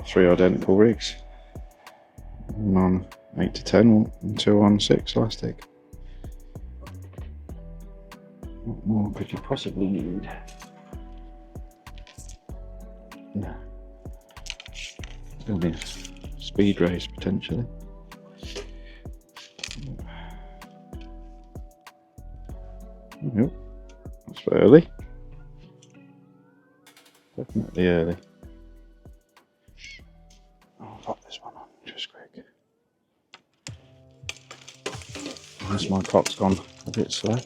3 identical rigs. One on 8 to 10 and 2 on 6 elastic. What more could you possibly need? No. There'll be a speed race potentially. Yep, that's early. Definitely early. I'll pop this one on just quick. Unless my clock's gone a bit slow.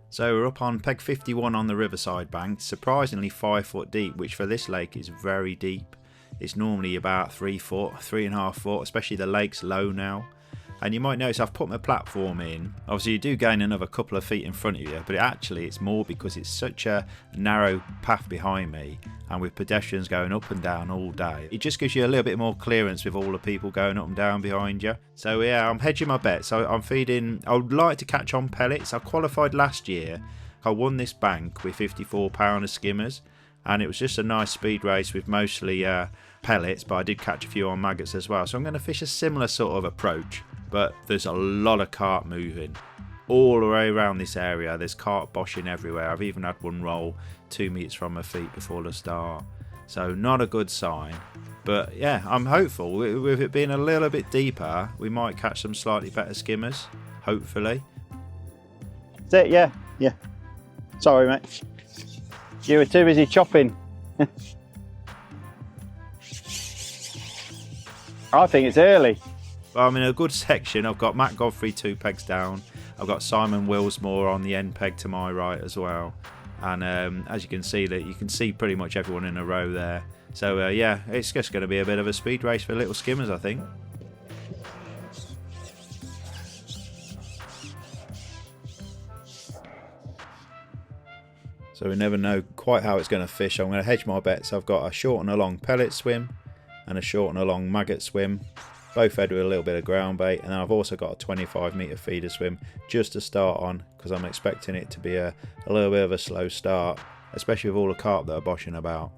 So we're up on peg 51 on the riverside bank, surprisingly 5 foot deep, which for this lake is very deep. It's normally about 3 foot, 3.5 foot, especially the lake's low now. And you might notice I've put my platform in. Obviously you do gain another couple of feet in front of you, but actually it's more because it's such a narrow path behind me, and with pedestrians going up and down all day, it just gives you a little bit more clearance with all the people going up and down behind you. So yeah, I'm hedging my bets. I'm feeding, I would like to catch on pellets. I qualified last year. I won this bank with 54 pounder skimmers, and it was just a nice speed race with mostly pellets, but I did catch a few on maggots as well. So I'm going to fish a similar sort of approach, but there's a lot of carp moving all the way around this area. There's carp boshing everywhere. I've even had one roll 2 meters from my feet before the start, so not a good sign. But yeah, I'm hopeful. With it being a little bit deeper, we might catch some slightly better skimmers, hopefully. That's it, yeah. Sorry mate, you were too busy chopping. I think it's early. Well, I'm in a good section. I've got Matt Godfrey 2 pegs down. I've got Simon Willsmore on the end peg to my right as well. And as you can see, that you can see pretty much everyone in a row there. So yeah, it's just going to be a bit of a speed race for little skimmers, I think. So we never know quite how it's going to fish. I'm going to hedge my bets. I've got a short and a long pellet swim and a short and a long maggot swim, both fed with a little bit of ground bait, and then I've also got a 25 metre feeder swim just to start on, because I'm expecting it to be a little bit of a slow start, especially with all the carp that are boshing about.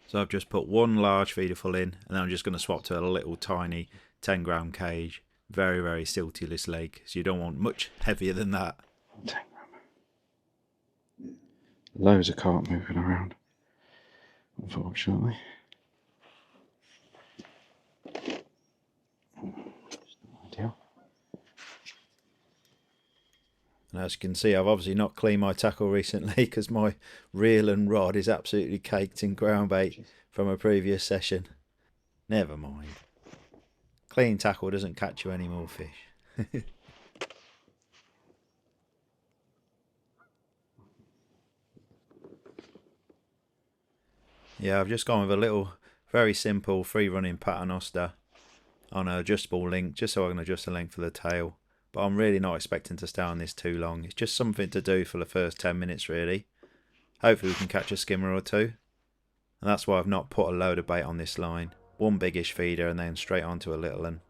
So I've just put one large feeder full in, and then I'm just going to swap to a little tiny 10 gram cage. Very, very silty this lake, so you don't want much heavier than that. 10 gram. Loads of carp moving around, unfortunately. Ideal. And as you can see, I've obviously not cleaned my tackle recently because my reel and rod is absolutely caked in ground bait from a previous session. Never mind. Clean tackle doesn't catch you any more fish. Yeah, I've just gone with a little, very simple free running paternoster on an adjustable link, just so I can adjust the length of the tail. But I'm really not expecting to stay on this too long. It's just something to do for the first 10 minutes really. Hopefully we can catch a skimmer or two. And that's why I've not put a load of bait on this line. One biggish feeder and then straight onto a little one.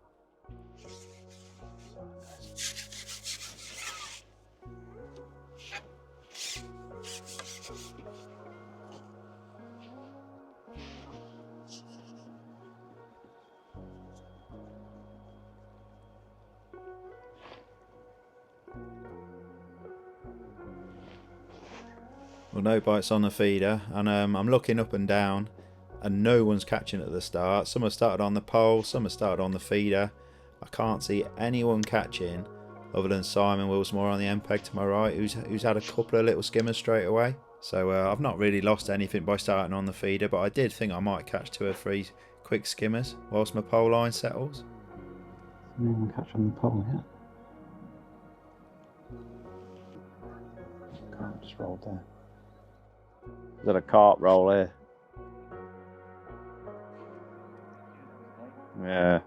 Well, no bites on the feeder, and I'm looking up and down and no one's catching at the start. Some have started on the pole, some have started on the feeder. I can't see anyone catching other than Simon Willsmore on the end peg to my right, who's had a couple of little skimmers straight away. So I've not really lost anything by starting on the feeder, but I did think I might catch 2 or 3 quick skimmers whilst my pole line settles. No one catch on the pole yet. Carp just rolled there. Got a carp roll here. Yeah.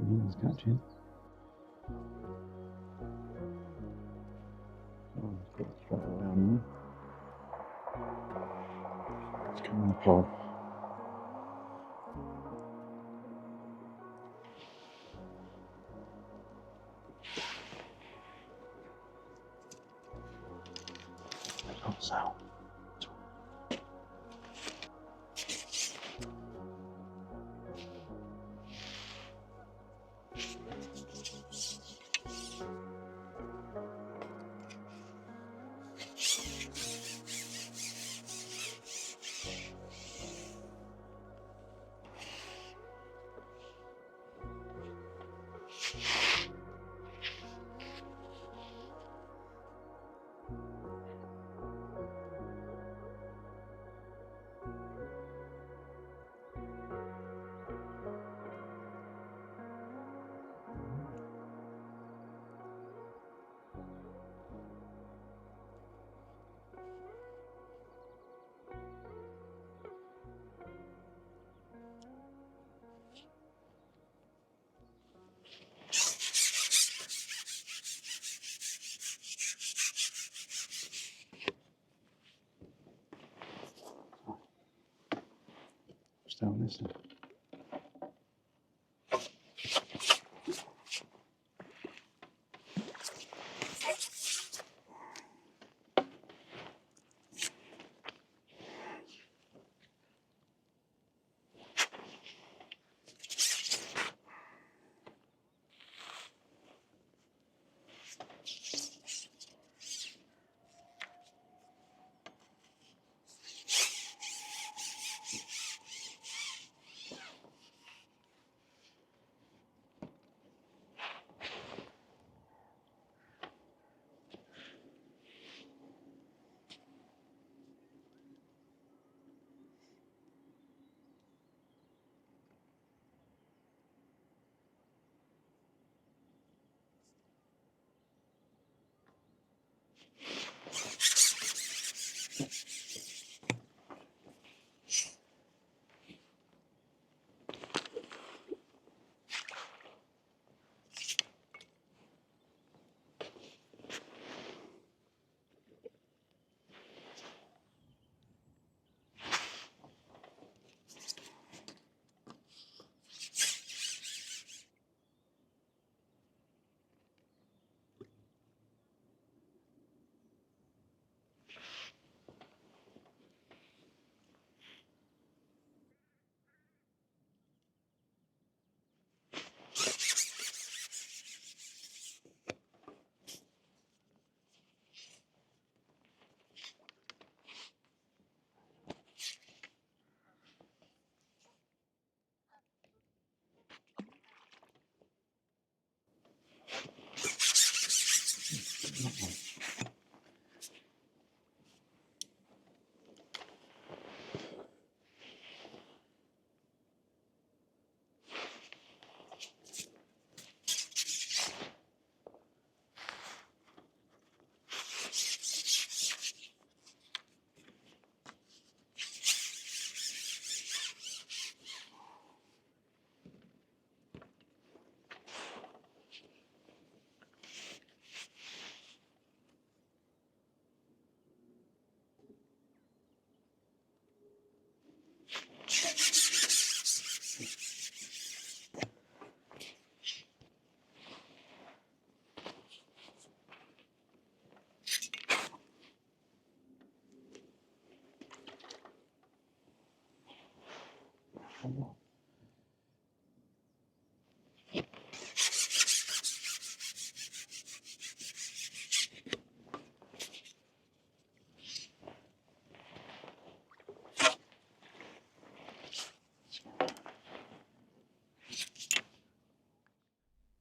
He's catching. Oh, put it straight away on there. It's coming up on. So. Just down this one.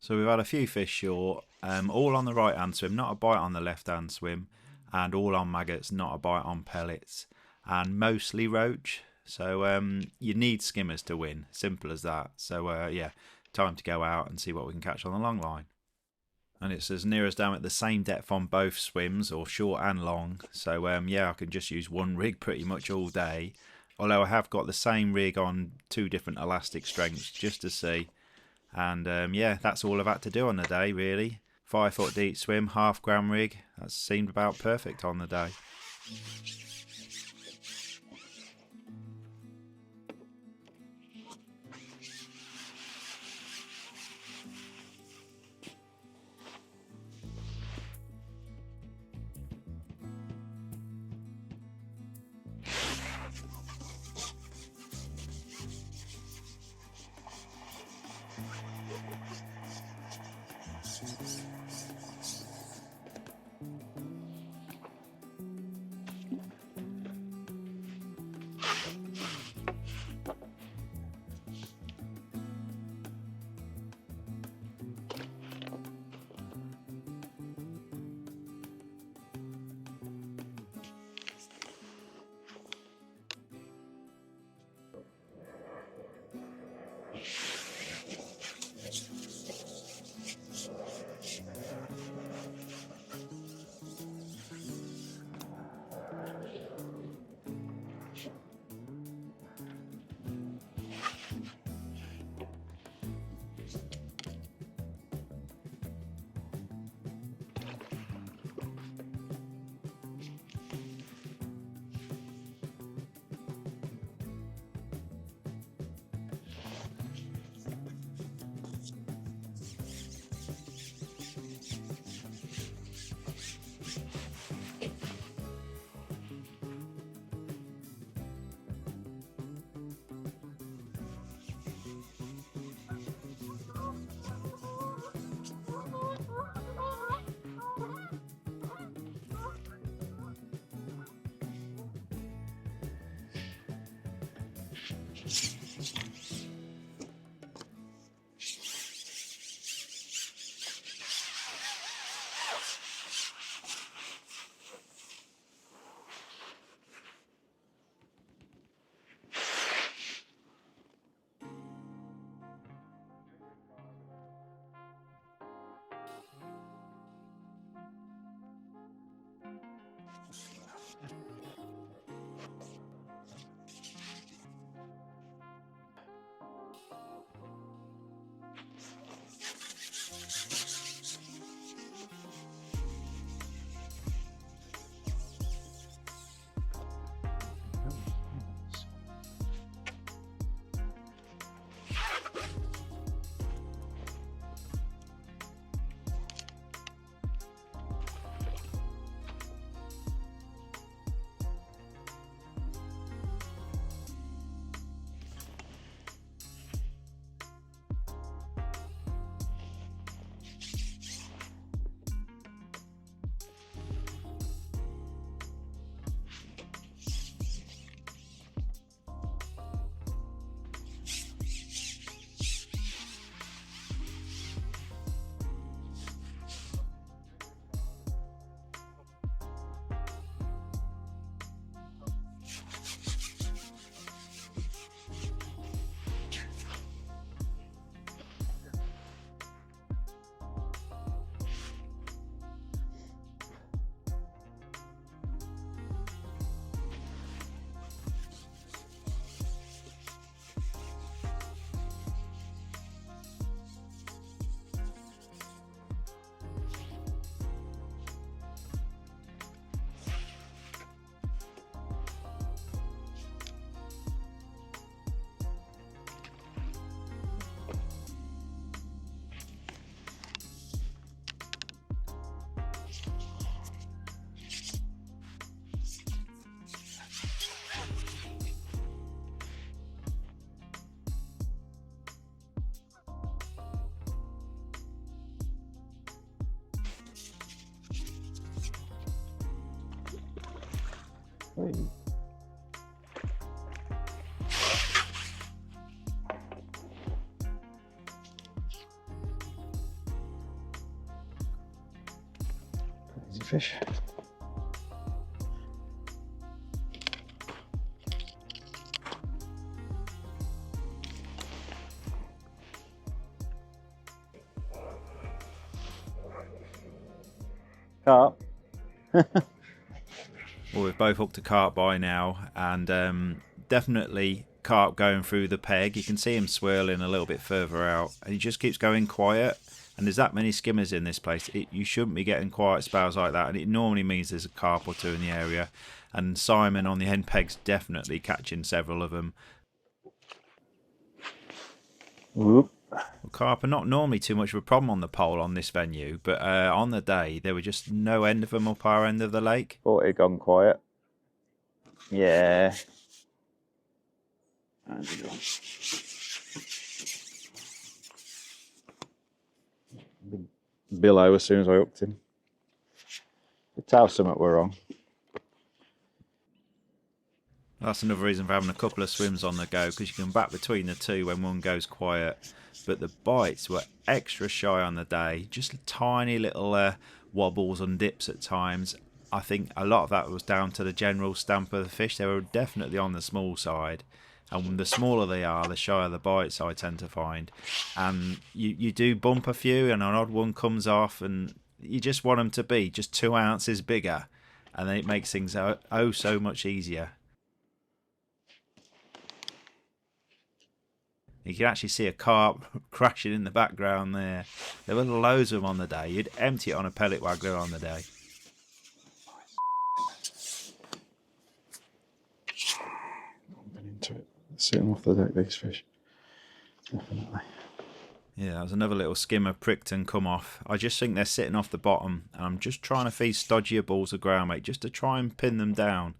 So we've had a few fish short, all on the right hand swim, not a bite on the left hand swim, and all on maggots, not a bite on pellets, and mostly roach. So you need skimmers to win, simple as that. So yeah, time to go out and see what we can catch on the long line. And it's as near as damn at the same depth on both swims, or short and long. So yeah, I can just use one rig pretty much all day. Although I have got the same rig on 2 different elastic strengths just to see. And yeah, that's all I've had to do on the day really. 5 foot deep swim, half-gram rig. That seemed about perfect on the day. Easy fish. carp. Well, we've both hooked a carp by now, and definitely carp going through the peg. You can see him swirling a little bit further out, and he just keeps going quiet. And there's that many skimmers in this place. You shouldn't be getting quiet spells like that, and it normally means there's a carp or two in the area. And Simon on the end peg's definitely catching several of them. Whoop. Well, carp are not normally too much of a problem on the pole on this venue, but on the day there were just no end of them up our end of the lake. Thought it had gone quiet. Yeah. How's it gone? Big billow as soon as I hooked him. The tell something we're wrong. That's another reason for having a couple of swims on the go, because you can back between the two when one goes quiet. But the bites were extra shy on the day, just tiny little wobbles and dips at times. I think a lot of that was down to the general stamp of the fish. They were definitely on the small side, and the smaller they are, the shyer the bites I tend to find. And you do bump a few, and an odd one comes off, and you just want them to be just 2 ounces bigger, and then it makes things oh so much easier. You can actually see a carp crashing in the background there. There were loads of them on the day. You'd empty it on a pellet waggler on the day. Bumping into it. Sitting off the deck, these fish. Definitely. Yeah, that was another little skimmer pricked and come off. I just think they're sitting off the bottom, and I'm just trying to feed stodgier balls of ground mate just to try and pin them down.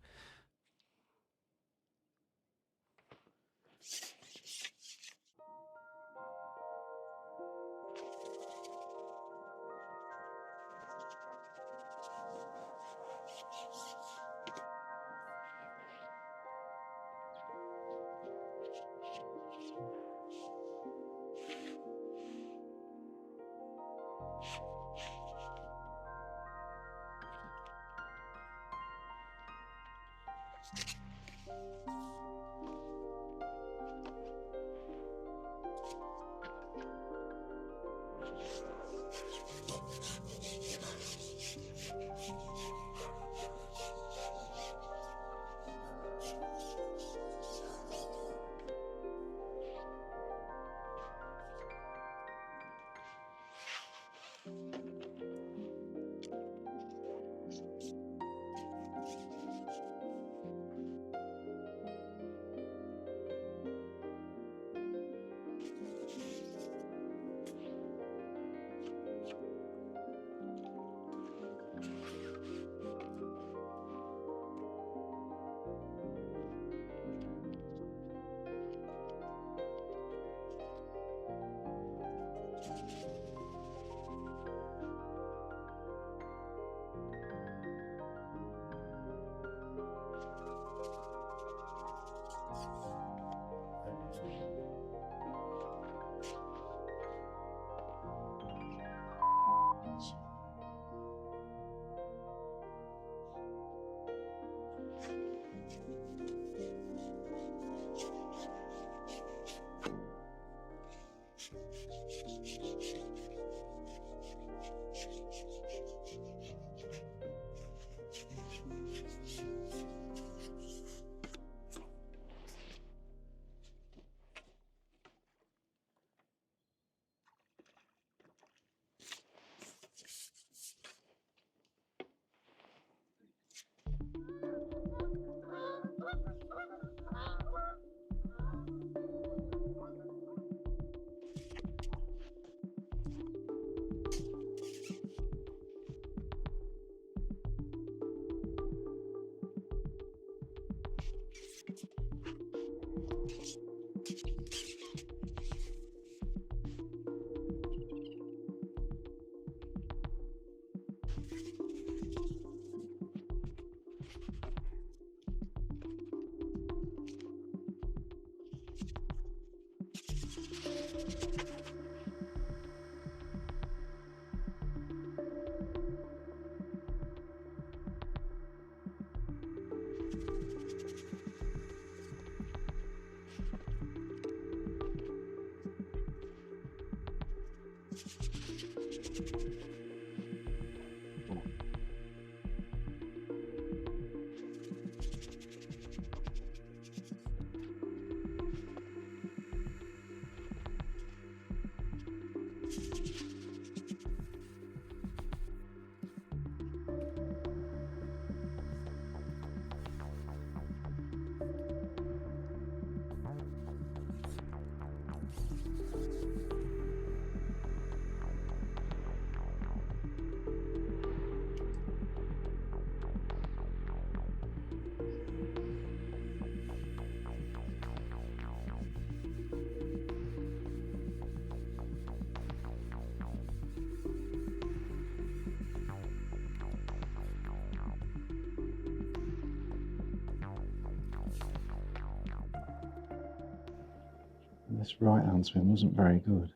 right hand swim wasn't very good,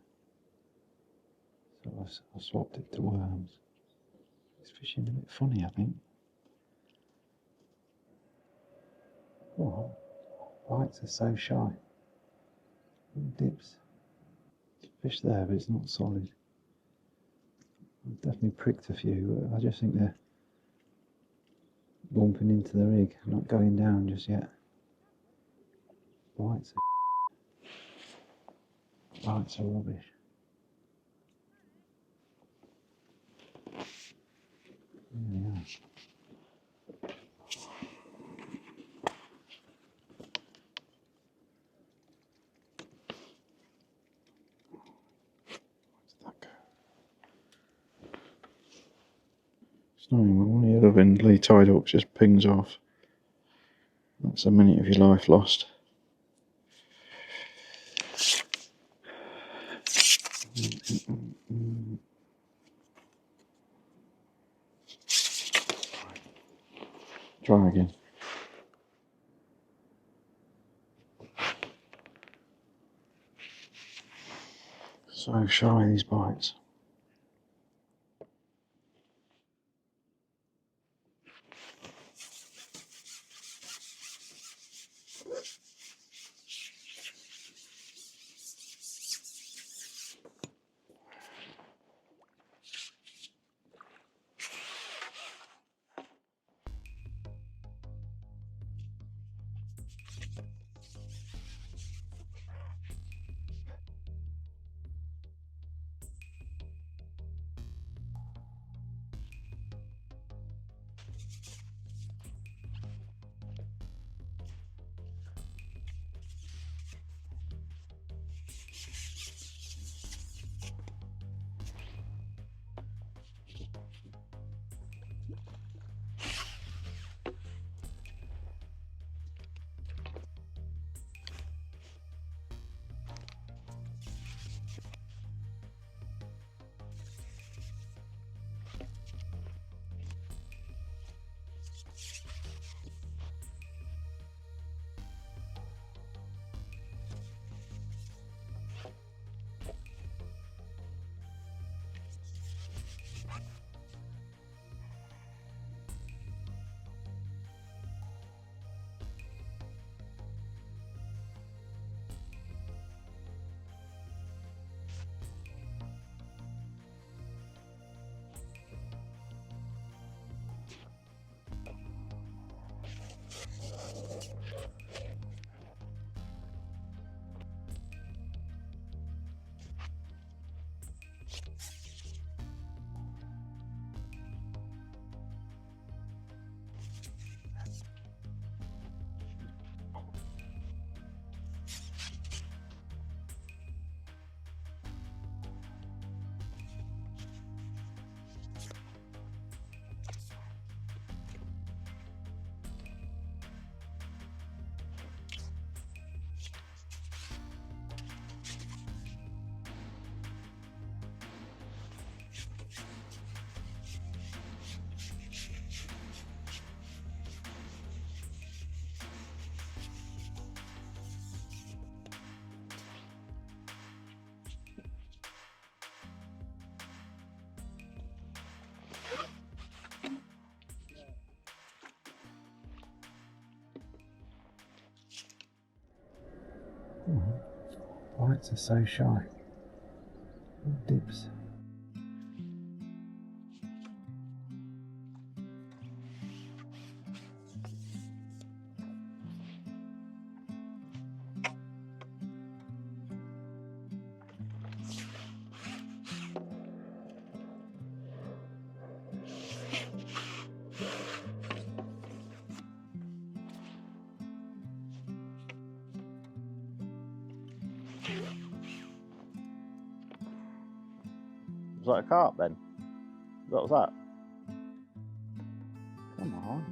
so I swapped it to worms. It's fishing a bit funny, I think. Oh, bites are so shy. Dips. Fish there, but it's not solid. I've definitely pricked a few. I just think they're bumping into the rig, not going down just yet. Bites are rubbish. There they are. It's annoying when one of the other Vindley tide hooks just pings off. That's a minute of your life lost. Try again. So shy, these bites. Bites are so shy. Dips. Was that a carp then? What was that? Come on.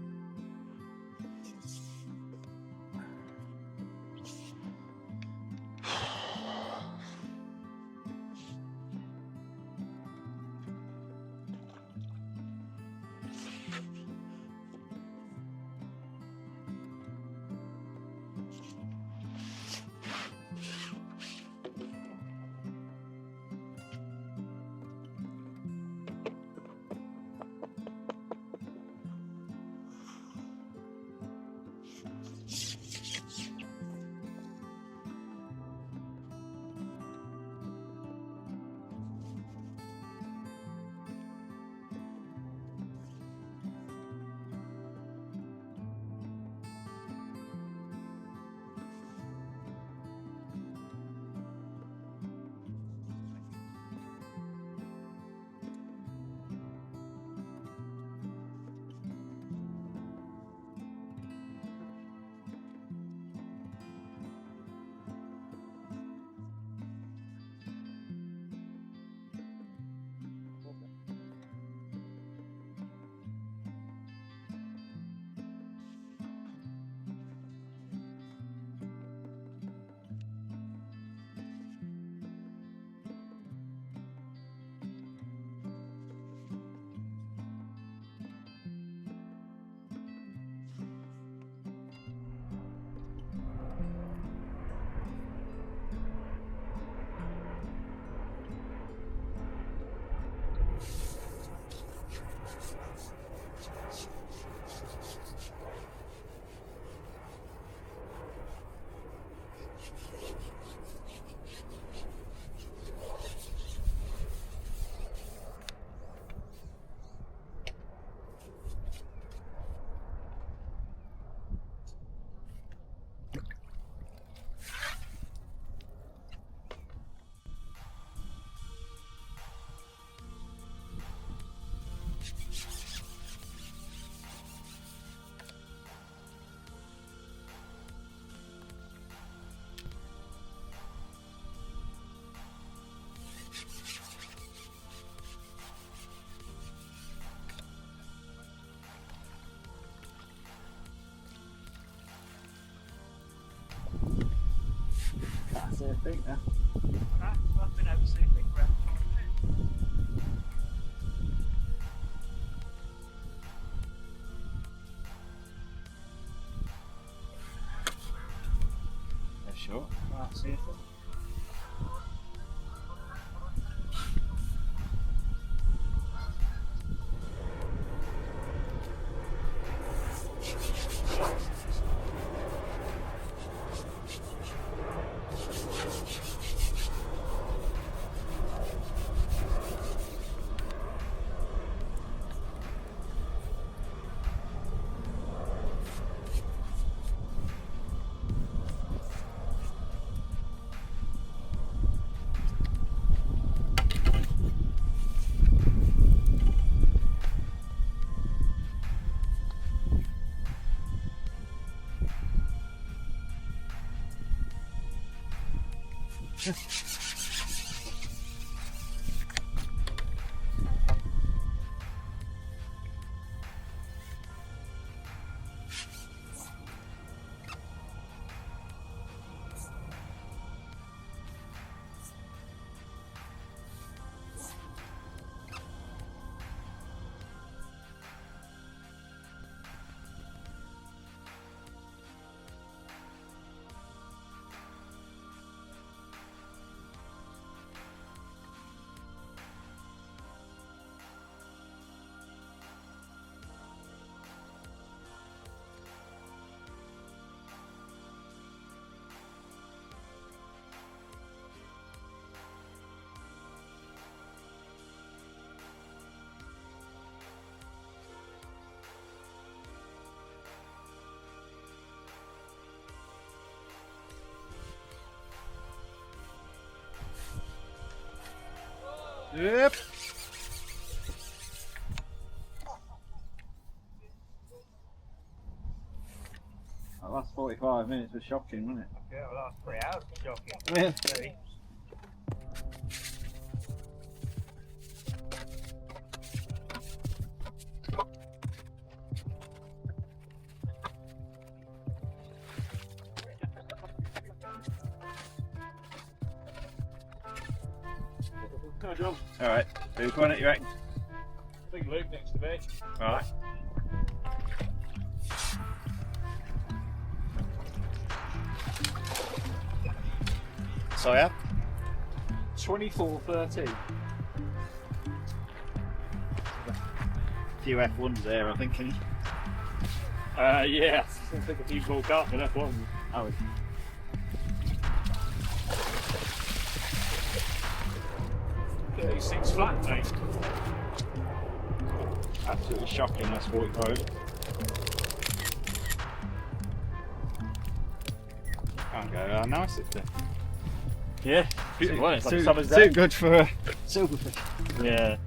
big now. I've been over 6 big round. They're short. I'll see it. Yep. That last 45 minutes was shocking, wasn't it? Yeah, well, last 3 hours was shocking. Yeah. Really. Good job. Alright, Luke, why don't you reckon? I think Luke next to me. Right. So yeah? 24:13. A few F1s there, I think. Yeah, I think a few more carp in F1. Oh, 36 flat, mate. absolutely shocking, that's 45. Can't go how nice it's been. Yeah, beautiful, isn't it? It's like a summer's Too day. good for a silverfish. Yeah.